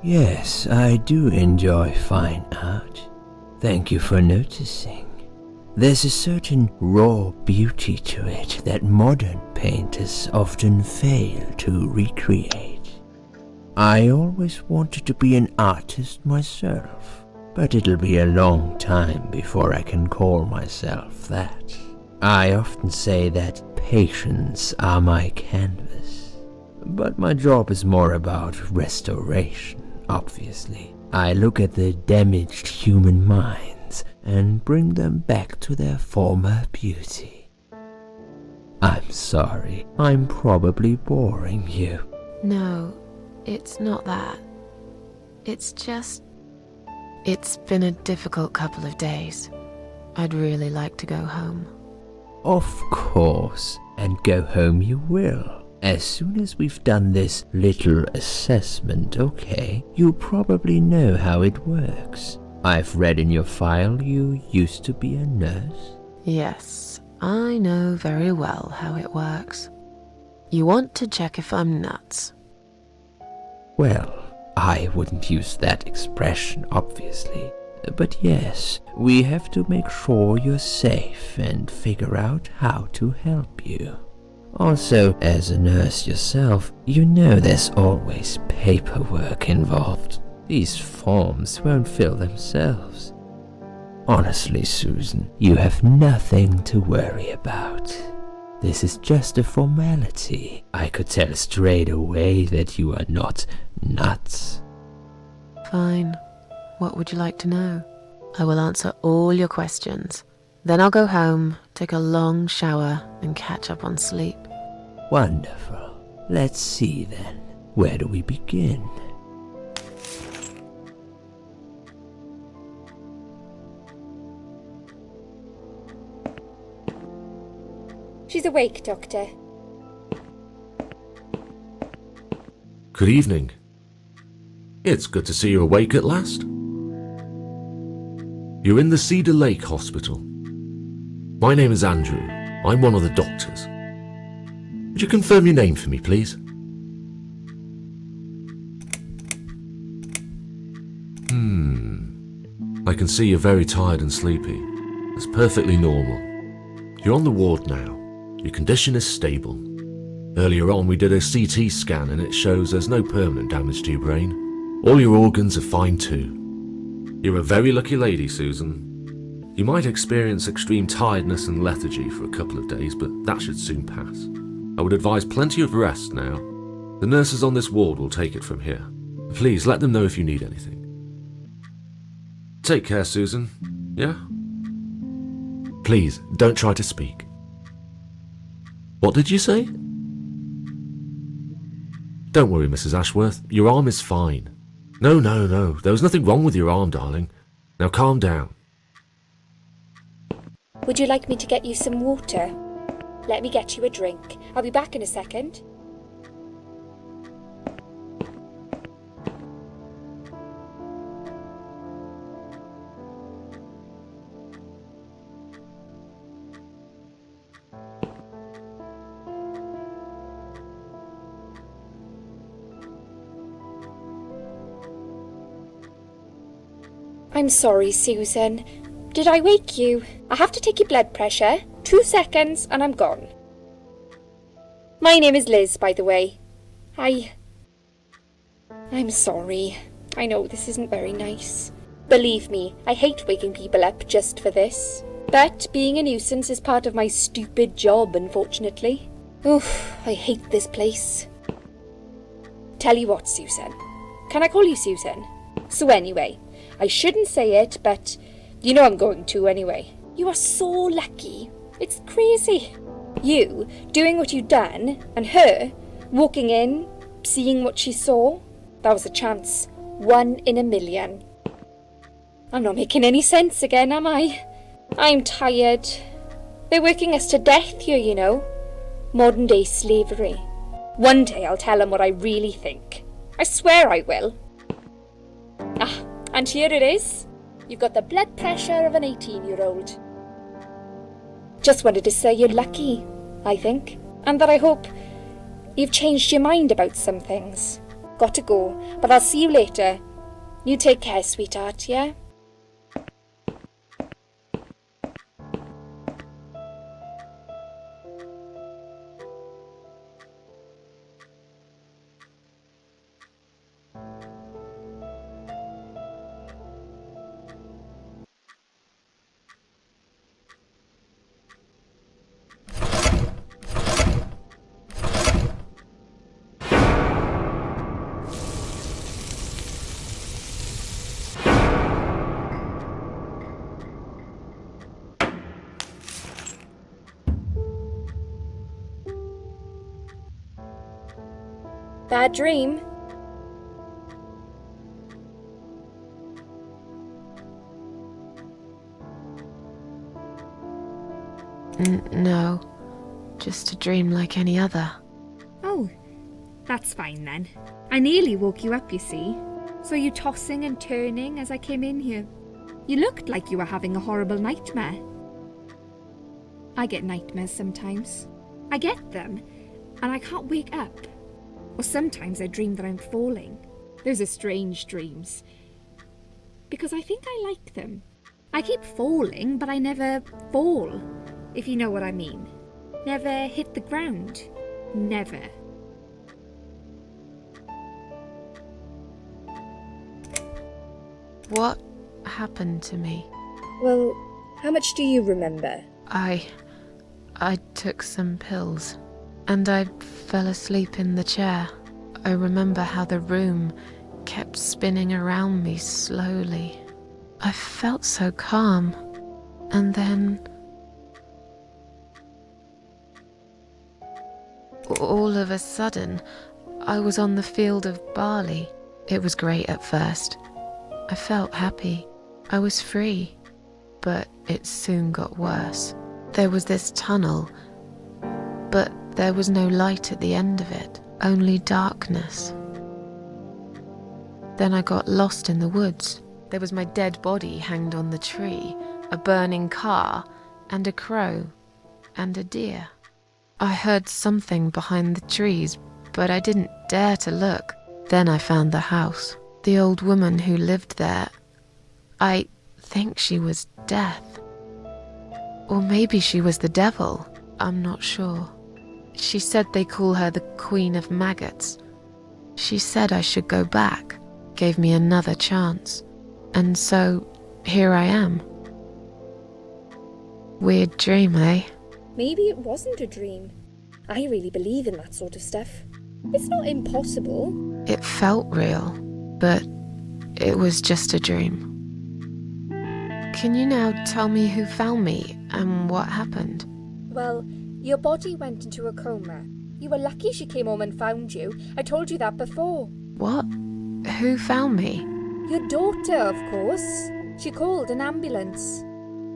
Yes, I do enjoy fine art. Thank you for noticing. There's a certain raw beauty to it that modern painters often fail to recreate. I always wanted to be an artist myself, but it'll be a long time before I can call myself that. I often say that patients are my canvas, but my job is more about restoration, obviously. I look at the damaged human minds and bring them back to their former beauty. I'm sorry, I'm probably boring you. No, it's not that. It's just... It's been a difficult couple of days. I'd really like to go home. Of course, and go home you will. As soon as we've done this little assessment, okay? You probably know how it works. I've read in your file you used to be a nurse. Yes, I know very well how it works. You want to check if I'm nuts. Well, I wouldn't use that expression, obviously. But yes, we have to make sure you're safe and figure out how to help you. Also, as a nurse yourself, you know there's always paperwork involved. These forms won't fill themselves. Honestly, Susan, you have nothing to worry about. This is just a formality. I could tell straight away that you are not nuts. Fine. What would you like to know? I will answer all your questions. Then I'll go home, take a long shower, and catch up on sleep. Wonderful. Let's see then. Where do we begin? She's awake, Doctor. Good evening. It's good to see you awake at last. You're in the Cedar Lake Hospital. My name is Andrew. I'm one of the doctors. Would you confirm your name for me, please? I can see you're very tired and sleepy. That's perfectly normal. You're on the ward now. Your condition is stable. Earlier on we did a CT scan and it shows there's no permanent damage to your brain. All your organs are fine too. You're a very lucky lady, Susan. You might experience extreme tiredness and lethargy for a couple of days, but that should soon pass. I would advise plenty of rest now. The nurses on this ward will take it from here. Please let them know if you need anything. Take care, Susan. Yeah? Please, don't try to speak. What did you say? Don't worry, Mrs. Ashworth. Your arm is fine. No. There was nothing wrong with your arm, darling. Now calm down. Would you like me to get you some water? Let me get you a drink. I'll be back in a second. I'm sorry, Susan. Did I wake you? I have to take your blood pressure. 2 seconds and I'm gone. My name is Liz, by the way. I'm sorry. I know this isn't very nice. Believe me, I hate waking people up just for this. But being a nuisance is part of my stupid job, unfortunately. Oof, I hate this place. Tell you what, Susan. Can I call you Susan? So anyway, I shouldn't say it, but you know I'm going to anyway. You are so lucky. It's crazy. You doing what you've done, and her walking in, seeing what she saw. That was a chance. 1 in a million. I'm not making any sense again, am I? I'm tired. They're working us to death here, you know. Modern day slavery. One day I'll tell them what I really think. I swear I will. Ah, and here it is. You've got the blood pressure of an 18-year-old. Just wanted to say you're lucky, I think, and that I hope you've changed your mind about some things. Got to go, but I'll see you later. You take care, sweetheart, yeah? Bad dream? No, just a dream like any other. Oh, that's fine then. I nearly woke you up, you see. Saw you tossing and turning as I came in here. You looked like you were having a horrible nightmare. I get nightmares sometimes. I get them, and I can't wake up. Or sometimes I dream that I'm falling. Those are strange dreams. Because I think I like them. I keep falling, but I never fall, if you know what I mean. Never hit the ground. Never. What happened to me? Well, how much do you remember? I took some pills, and I fell asleep in the chair. I remember how the room kept spinning around me slowly. I felt so calm, and then all of a sudden, I was on the field of barley. It was great at first. I felt happy. I was free. But it soon got worse. There was this tunnel, but there was no light at the end of it, only darkness. Then I got lost in the woods. There was my dead body hanged on the tree, a burning car, and a crow, and a deer. I heard something behind the trees, but I didn't dare to look. Then I found the house. The old woman who lived there, I think she was Death. Or maybe she was the devil. I'm not sure. She said they call her the Queen of Maggots. She said I should go back, gave me another chance. And so, here I am. Weird dream, eh? Maybe it wasn't a dream. I really believe in that sort of stuff. It's not impossible. It felt real, but it was just a dream. Can you now tell me who found me and what happened? Well, your body went into a coma. You were lucky she came home and found you. I told you that before. What? Who found me? Your daughter, of course. She called an ambulance.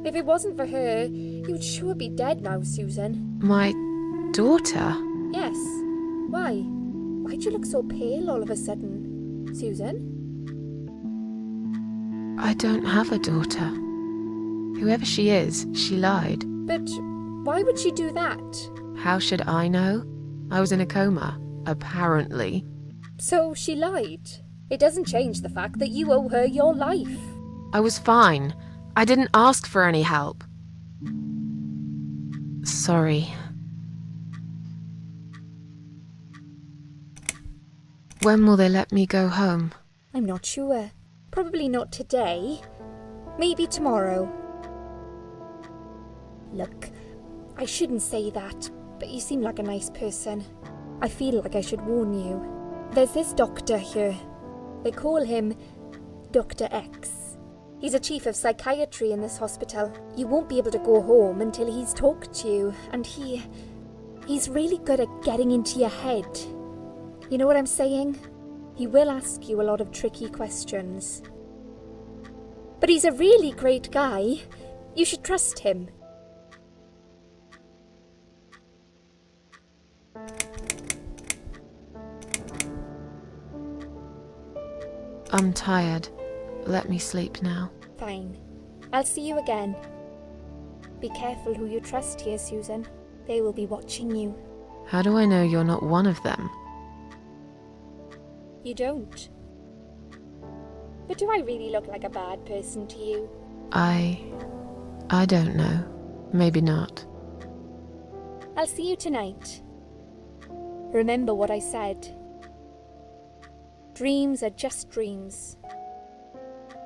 If it wasn't for her, you'd sure be dead now, Susan. My daughter? Yes. Why? Why'd you look so pale all of a sudden, Susan? I don't have a daughter. Whoever she is, she lied. But why would she do that? How should I know? I was in a coma, apparently. So she lied. It doesn't change the fact that you owe her your life. I was fine. I didn't ask for any help. Sorry. When will they let me go home? I'm not sure. Probably not today. Maybe tomorrow. Look, I shouldn't say that, but you seem like a nice person. I feel like I should warn you. There's this doctor here. They call him Dr. X. He's a chief of psychiatry in this hospital. You won't be able to go home until he's talked to you, and he's really good at getting into your head. You know what I'm saying? He will ask you a lot of tricky questions. But he's a really great guy. You should trust him. I'm tired. Let me sleep now. Fine. I'll see you again. Be careful who you trust here, Susan. They will be watching you. How do I know you're not one of them? You don't. But do I really look like a bad person to you? I don't know. Maybe not. I'll see you tonight. Remember what I said. Dreams are just dreams.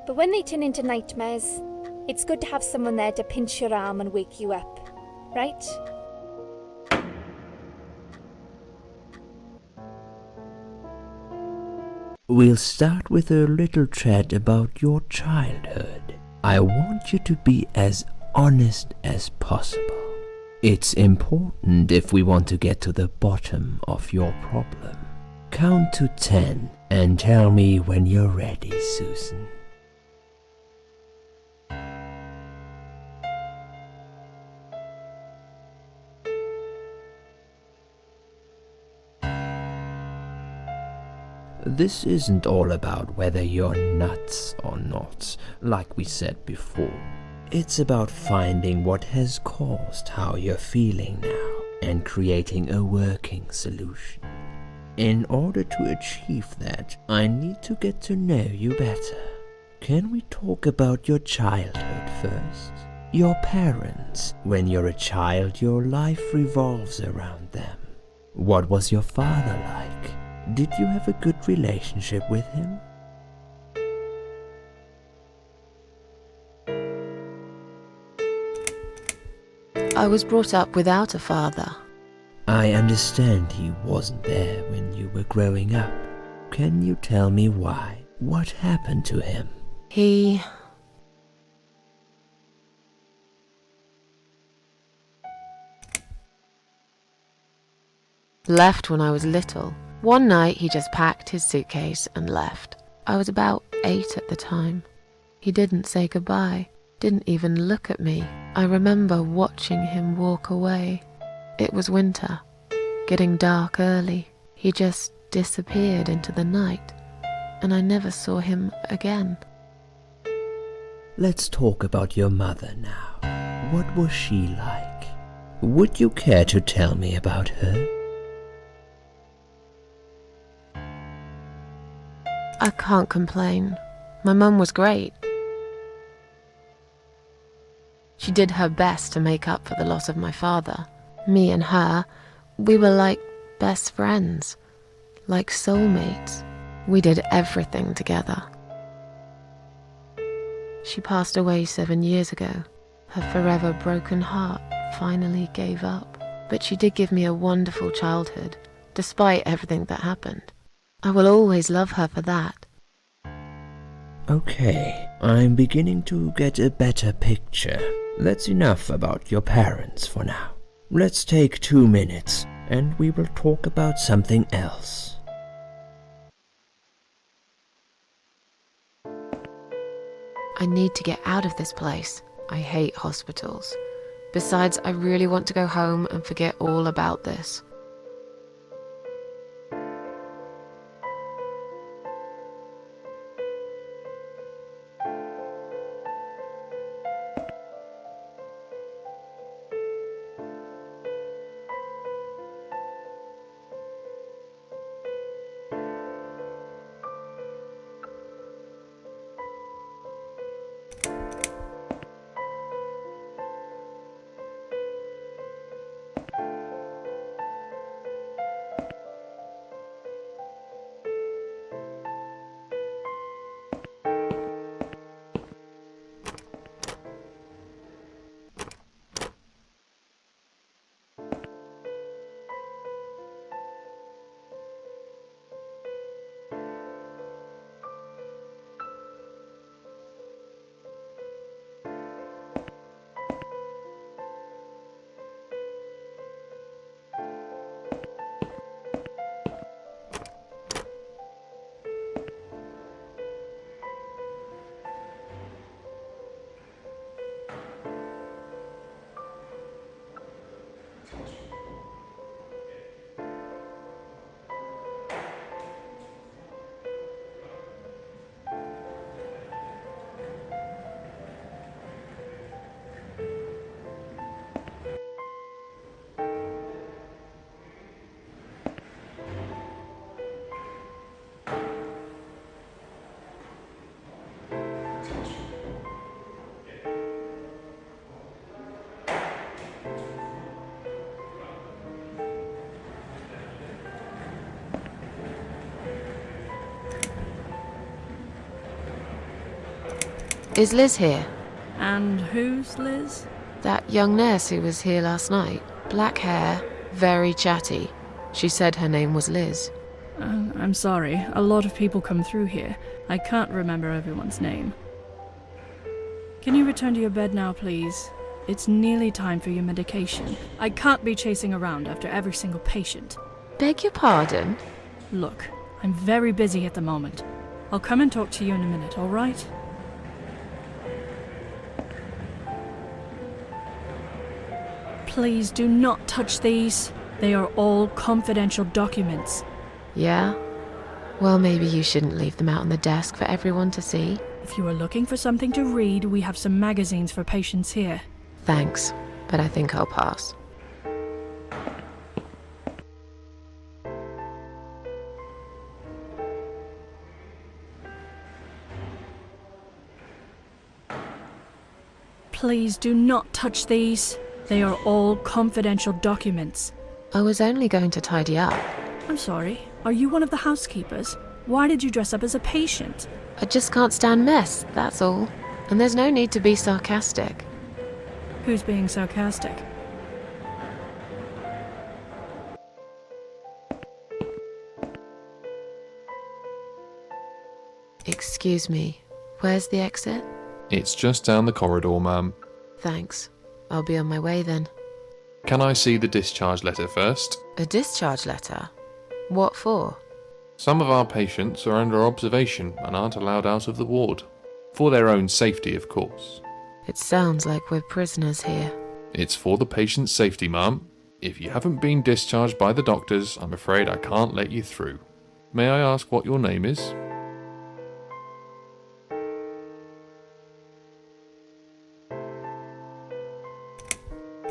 But when they turn into nightmares, it's good to have someone there to pinch your arm and wake you up, right? We'll start with a little chat about your childhood. I want you to be as honest as possible. It's important if we want to get to the bottom of your problem. Count to 10 and tell me when you're ready, Susan. This isn't all about whether you're nuts or not, like we said before. It's about finding what has caused how you're feeling now and creating a working solution. In order to achieve that, I need to get to know you better. Can we talk about your childhood first? Your parents. When you're a child, your life revolves around them. What was your father like? Did you have a good relationship with him? I was brought up without a father. I understand he wasn't there when you were growing up. Can you tell me why? What happened to him? He left when I was little. One night he just packed his suitcase and left. I was about 8 at the time. He didn't say goodbye, didn't even look at me. I remember watching him walk away. It was winter, getting dark early. He just disappeared into the night, and I never saw him again. Let's talk about your mother now. What was she like? Would you care to tell me about her? I can't complain. My mum was great. She did her best to make up for the loss of my father. Me and her, we were like best friends, like soulmates. We did everything together. She passed away 7 years ago. Her forever broken heart finally gave up. But she did give me a wonderful childhood, despite everything that happened. I will always love her for that. Okay, I'm beginning to get a better picture. That's enough about your parents for now. Let's take 2 minutes and we will talk about something else. I need to get out of this place. I hate hospitals. Besides, I really want to go home and forget all about this. Is Liz here? And who's Liz? That young nurse who was here last night. Black hair, very chatty. She said her name was Liz. I'm sorry. A lot of people come through here. I can't remember everyone's name. Can you return to your bed now, please? It's nearly time for your medication. I can't be chasing around after every single patient. Beg your pardon? Look, I'm very busy at the moment. I'll come and talk to you in a minute, all right? Please do not touch these. They are all confidential documents. Yeah? Well, maybe you shouldn't leave them out on the desk for everyone to see. If you are looking for something to read, we have some magazines for patients here. Thanks, but I think I'll pass. Please do not touch these. They are all confidential documents. I was only going to tidy up. I'm sorry, are you one of the housekeepers? Why did you dress up as a patient? I just can't stand mess, that's all. And there's no need to be sarcastic. Who's being sarcastic? Excuse me, where's the exit? It's just down the corridor, ma'am. Thanks. I'll be on my way then. Can I see the discharge letter first? A discharge letter? What for? Some of our patients are under observation and aren't allowed out of the ward. For their own safety, of course. It sounds like we're prisoners here. It's for the patient's safety, ma'am. If you haven't been discharged by the doctors, I'm afraid I can't let you through. May I ask what your name is?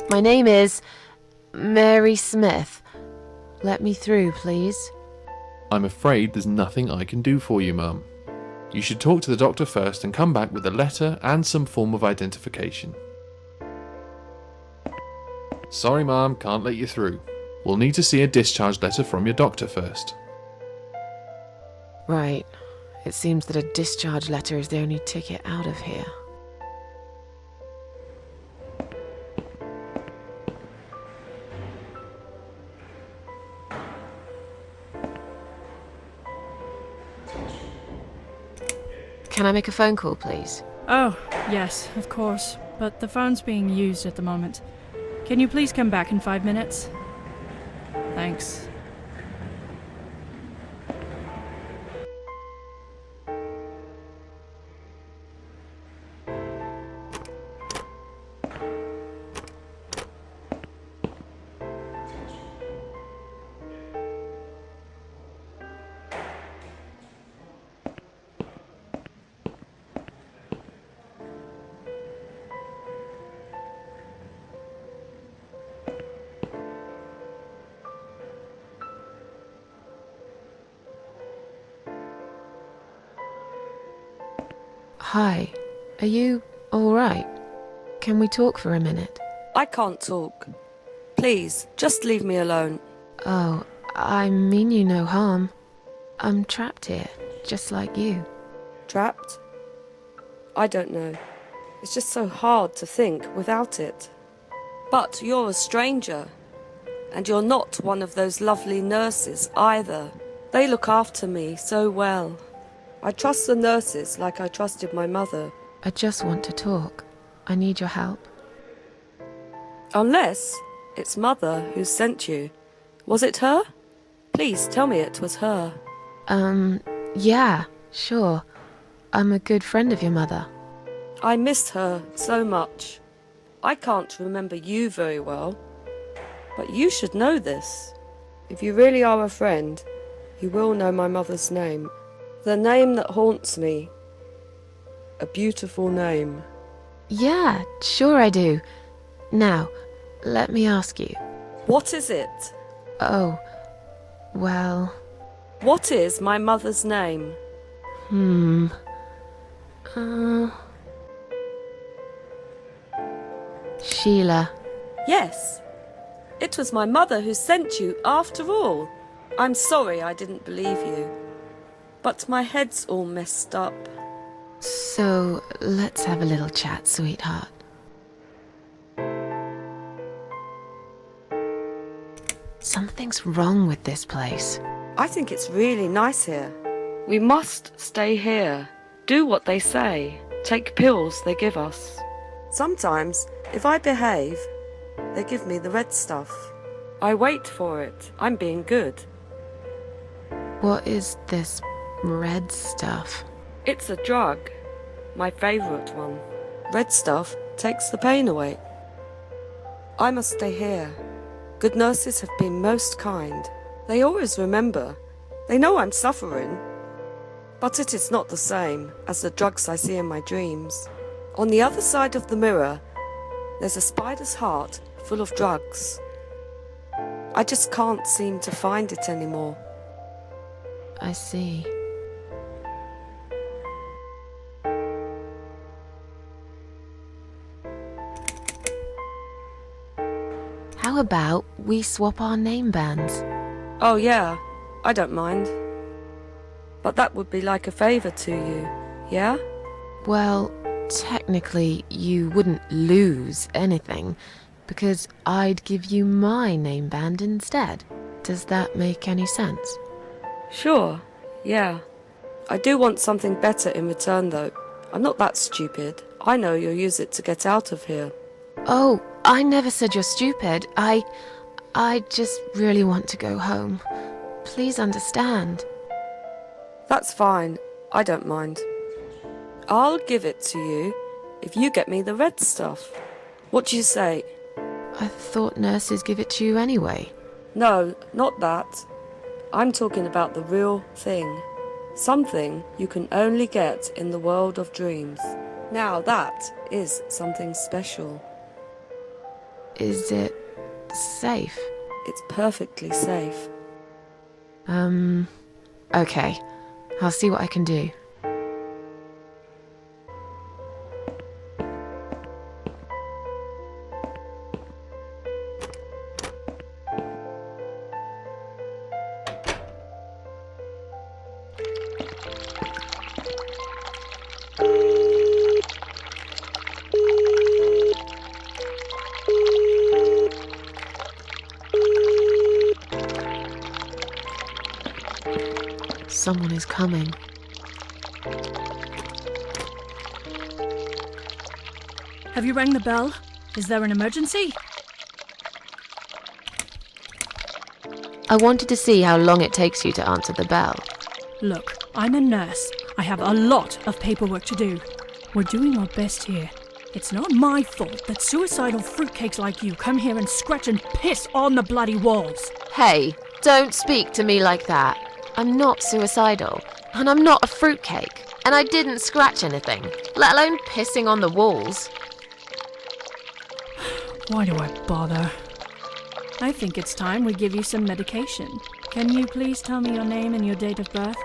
My name is Mary Smith. Let me through, please. I'm afraid there's nothing I can do for you, ma'am. You should talk to the doctor first and come back with a letter and some form of identification. Sorry, ma'am, can't let you through. We'll need to see a discharge letter from your doctor first. Right. It seems that a discharge letter is the only ticket out of here. Can I make a phone call, please? Oh, yes, of course. But the phone's being used at the moment. Can you please come back in 5 minutes? Thanks. Hi. Are you alright? Can we talk for a minute? I can't talk. Please, just leave me alone. Oh, I mean you no harm. I'm trapped here, just like you. Trapped? I don't know. It's just so hard to think without it. But you're a stranger. And you're not one of those lovely nurses either. They look after me so well. I trust the nurses like I trusted my mother. I just want to talk. I need your help. Unless it's Mother who sent you. Was it her? Please tell me it was her. Yeah, sure. I'm a good friend of your mother. I miss her so much. I can't remember you very well. But you should know this. If you really are a friend, you will know my mother's name. The name that haunts me. A beautiful name. Yeah, sure I do. Now, let me ask you. What is it? Oh, well... What is my mother's name? Sheila. Yes. It was my mother who sent you after all. I'm sorry I didn't believe you. But my head's all messed up. So, let's have a little chat, sweetheart. Something's wrong with this place. I think it's really nice here. We must stay here. Do what they say. Take pills they give us. Sometimes, if I behave, they give me the red stuff. I wait for it. I'm being good. What is this red stuff? It's a drug. My favourite one. Red stuff takes the pain away. I must stay here. Good nurses have been most kind. They always remember. They know I'm suffering. But it is not the same as the drugs I see in my dreams. On the other side of the mirror, there's a spider's heart full of drugs. I just can't seem to find it anymore. I see. How about we swap our name bands? Oh yeah, I don't mind. But that would be like a favour to you, yeah? Well, technically, you wouldn't lose anything, because I'd give you my name band instead. Does that make any sense? Sure, yeah. I do want something better in return though. I'm not that stupid. I know you'll use it to get out of here. Oh, I never said you're stupid. I just really want to go home. Please understand. That's fine. I don't mind. I'll give it to you if you get me the red stuff. What do you say? I thought nurses give it to you anyway. No, not that. I'm talking about the real thing. Something you can only get in the world of dreams. Now that is something special. Is it safe? It's perfectly safe. Okay. I'll see what I can do. Someone is coming. Have you rang the bell? Is there an emergency? I wanted to see how long it takes you to answer the bell. Look, I'm a nurse. I have a lot of paperwork to do. We're doing our best here. It's not my fault that suicidal fruitcakes like you come here and scratch and piss on the bloody walls. Hey, don't speak to me like that. I'm not suicidal, and I'm not a fruitcake, and I didn't scratch anything, let alone pissing on the walls. Why do I bother? I think it's time we give you some medication. Can you please tell me your name and your date of birth?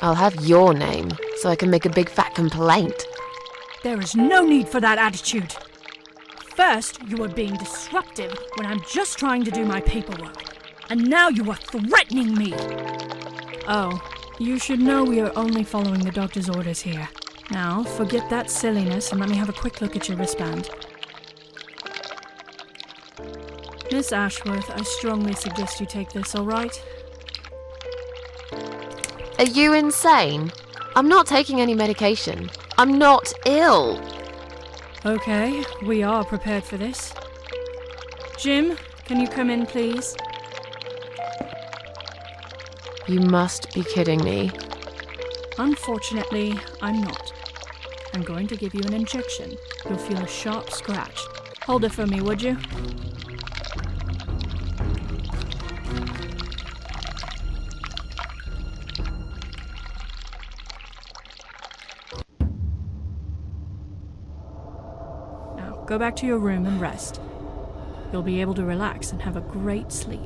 I'll have your name, so I can make a big fat complaint. There is no need for that attitude. First, you were being disruptive when I'm just trying to do my paperwork. And now you are threatening me. Oh, you should know we are only following the doctor's orders here. Now, forget that silliness and let me have a quick look at your wristband. Miss Ashworth, I strongly suggest you take this, all right? Are you insane? I'm not taking any medication. I'm not ill. Okay, we are prepared for this. Jim, can you come in, please? You must be kidding me. Unfortunately, I'm not. I'm going to give you an injection. You'll feel a sharp scratch. Hold it for me, would you? Now, go back to your room and rest. You'll be able to relax and have a great sleep.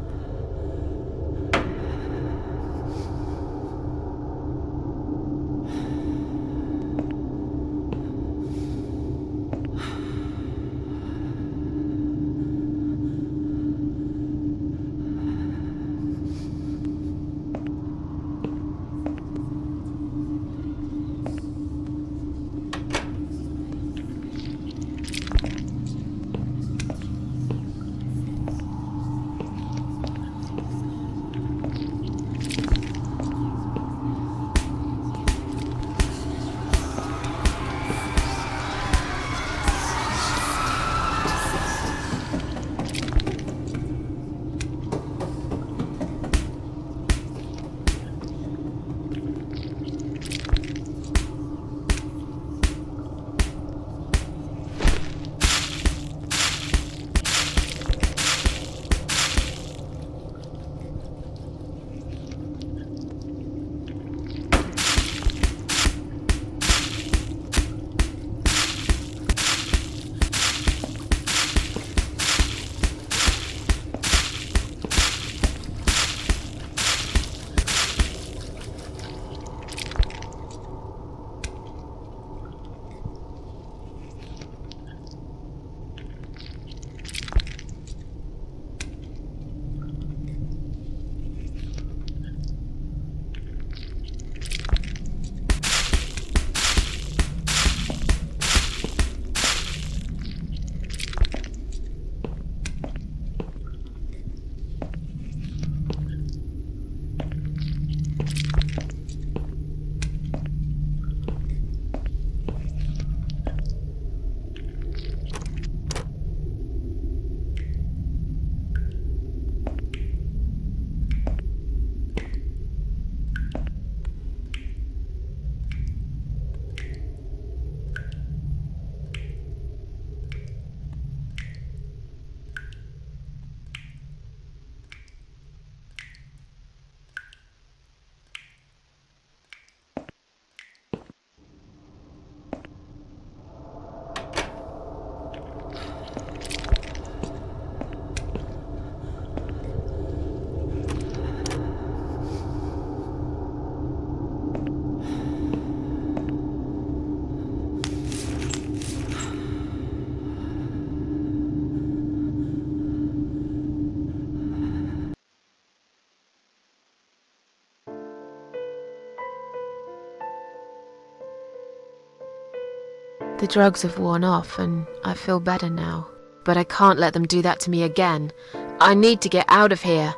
The drugs have worn off and I feel better now. But I can't let them do that to me again. I need to get out of here.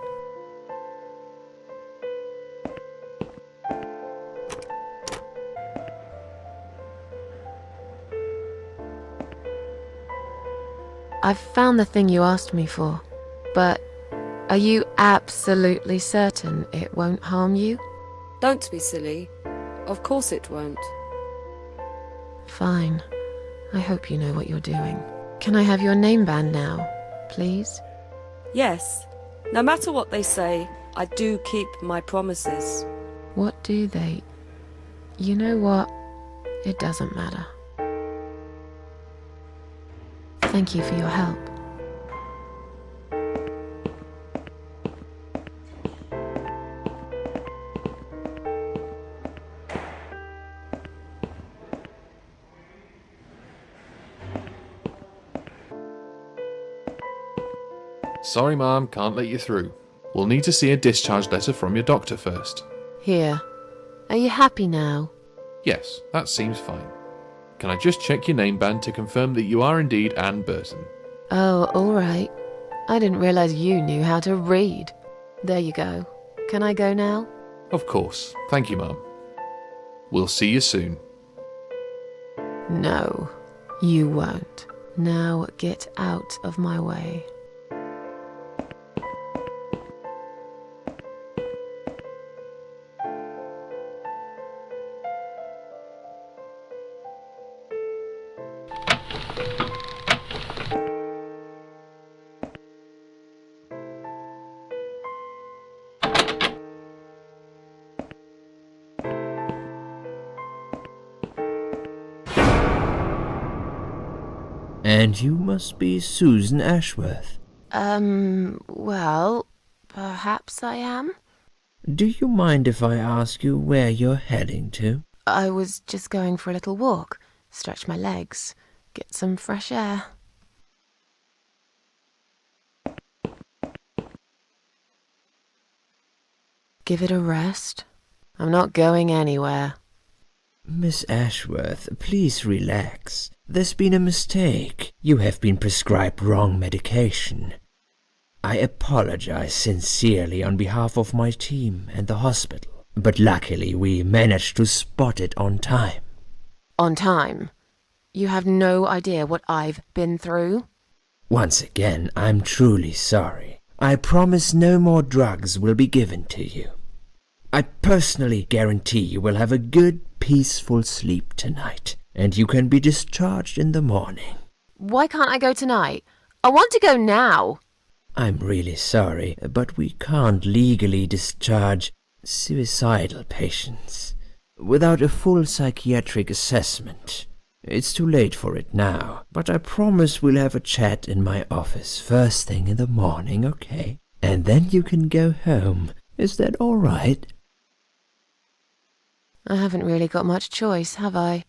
I've found the thing you asked me for, but are you absolutely certain it won't harm you? Don't be silly. Of course it won't. Fine. I hope you know what you're doing. Can I have your name band now, please? Yes. No matter what they say, I do keep my promises. What do they? You know what? It doesn't matter. Thank you for your help. Sorry, Mom, can't let you through. We'll need to see a discharge letter from your doctor first. Here. Are you happy now? Yes, that seems fine. Can I just check your name band to confirm that you are indeed Anne Burton? Oh, all right. I didn't realize you knew how to read. There you go. Can I go now? Of course. Thank you, Mum. We'll see you soon. No, you won't. Now get out of my way. And you must be Susan Ashworth. Well, perhaps I am? Do you mind if I ask you where you're heading to? I was just going for a little walk, stretch my legs, get some fresh air. Give it a rest. I'm not going anywhere. Miss Ashworth, please relax. There's been a mistake. You have been prescribed wrong medication. I apologize sincerely on behalf of my team and the hospital, but luckily we managed to spot it on time. On time? You have no idea what I've been through? Once again, I'm truly sorry. I promise no more drugs will be given to you. I personally guarantee you will have a good, peaceful sleep tonight, and you can be discharged in the morning. Why can't I go tonight? I want to go now. I'm really sorry, but we can't legally discharge suicidal patients without a full psychiatric assessment. It's too late for it now, but I promise we'll have a chat in my office first thing in the morning, okay? And then you can go home. Is that all right? I haven't really got much choice, have I?